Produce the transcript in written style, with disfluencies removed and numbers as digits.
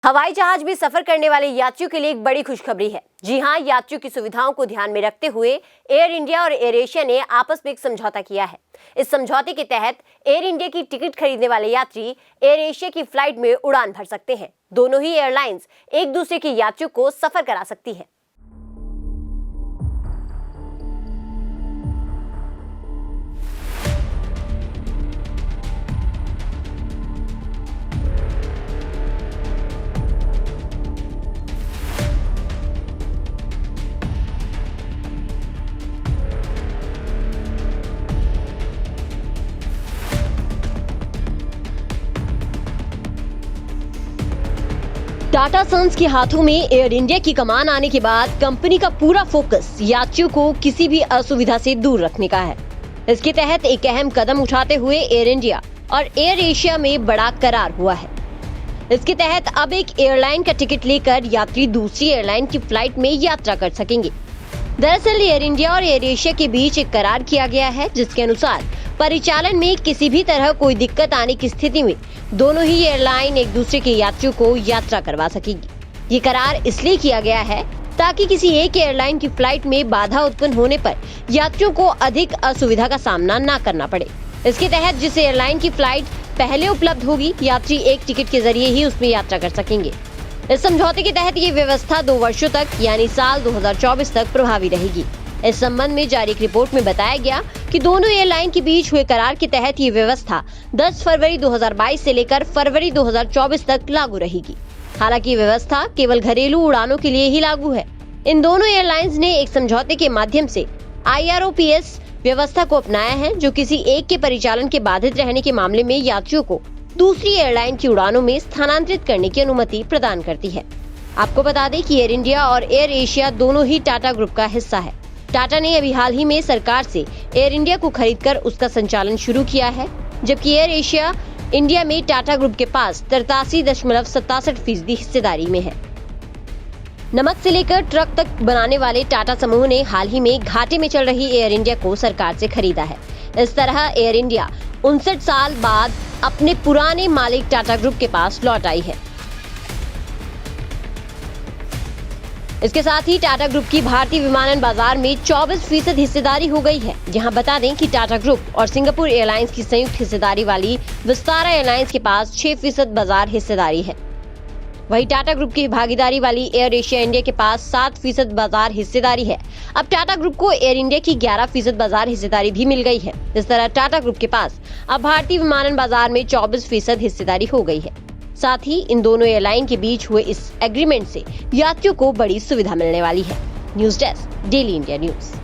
हवाई जहाज में सफर करने वाले यात्रियों के लिए एक बड़ी खुशखबरी है। जी हां, यात्रियों की सुविधाओं को ध्यान में रखते हुए एयर इंडिया और एयर एशिया ने आपस में एक समझौता किया है। इस समझौते के तहत एयर इंडिया की टिकट खरीदने वाले यात्री एयर एशिया की फ्लाइट में उड़ान भर सकते हैं। दोनों ही एयरलाइंस एक दूसरे के यात्रियों को सफर करा सकती है। टाटा सन्स के हाथों में एयर इंडिया की कमान आने के बाद कंपनी का पूरा फोकस यात्रियों को किसी भी असुविधा से दूर रखने का है। इसके तहत एक अहम कदम उठाते हुए एयर इंडिया और एयर एशिया में बड़ा करार हुआ है। इसके तहत अब एक एयरलाइन का टिकट लेकर यात्री दूसरी एयरलाइन की फ्लाइट में यात्रा कर सकेंगे। दरअसल एयर इंडिया और एयर एशिया के बीच एक करार किया गया है, जिसके अनुसार परिचालन में किसी भी तरह कोई दिक्कत आने की स्थिति में दोनों ही एयरलाइन एक दूसरे के यात्रियों को यात्रा करवा सकेगी। ये करार इसलिए किया गया है ताकि किसी एक एयरलाइन की फ्लाइट में बाधा उत्पन्न होने पर यात्रियों को अधिक असुविधा का सामना न करना पड़े। इसके तहत जिस एयरलाइन की फ्लाइट पहले उपलब्ध होगी, यात्री एक टिकट के जरिए ही उसमें यात्रा कर सकेंगे। इस समझौते के तहत ये व्यवस्था 2 वर्षों तक यानी साल 2024 तक प्रभावी रहेगी। इस संबंध में जारी एक रिपोर्ट में बताया गया कि दोनों एयरलाइन के बीच हुए करार के तहत ये व्यवस्था 10 फरवरी 2022 से लेकर फरवरी 2024 तक लागू रहेगी। हालांकि ये व्यवस्था केवल घरेलू उड़ानों के लिए ही लागू है। इन दोनों एयरलाइंस ने एक समझौते के माध्यम से IROPS व्यवस्था को अपनाया है, जो किसी एक के परिचालन के बाधित रहने के मामले में यात्रियों को दूसरी एयरलाइन की उड़ानों में स्थानांतरित करने की अनुमति प्रदान करती है। आपको बता दें कि एयर इंडिया और एयर एशिया दोनों ही टाटा ग्रुप का हिस्सा है। टाटा ने अभी हाल ही में सरकार से एयर इंडिया को खरीदकर उसका संचालन शुरू किया है, जबकि एयर एशिया इंडिया में टाटा ग्रुप के पास 83.67% हिस्सेदारी में है। नमक से लेकर ट्रक तक बनाने वाले टाटा समूह ने हाल ही में घाटे में चल रही एयर इंडिया को सरकार से खरीदा है। इस तरह एयर इंडिया 59 साल बाद अपने पुराने मालिक टाटा ग्रुप के पास लौट आई है। इसके साथ ही टाटा ग्रुप की भारतीय विमानन बाजार में 24% हिस्सेदारी हो गई है। यहाँ बता दें कि टाटा ग्रुप और सिंगापुर एयरलाइंस की संयुक्त हिस्सेदारी वाली विस्तारा एयरलाइंस के पास 6% बाजार हिस्सेदारी है। वहीं टाटा ग्रुप की भागीदारी वाली एयर एशिया इंडिया के पास 7% बाजार हिस्सेदारी है। अब टाटा ग्रुप को एयर इंडिया की 11% बाजार हिस्सेदारी भी मिल गई है। इस तरह टाटा ग्रुप के पास अब भारतीय विमानन बाजार में 24% हिस्सेदारी हो गई है। साथ ही इन दोनों एयरलाइन के बीच हुए इस एग्रीमेंट से यात्रियों को बड़ी सुविधा मिलने वाली है। News desk, daily India news.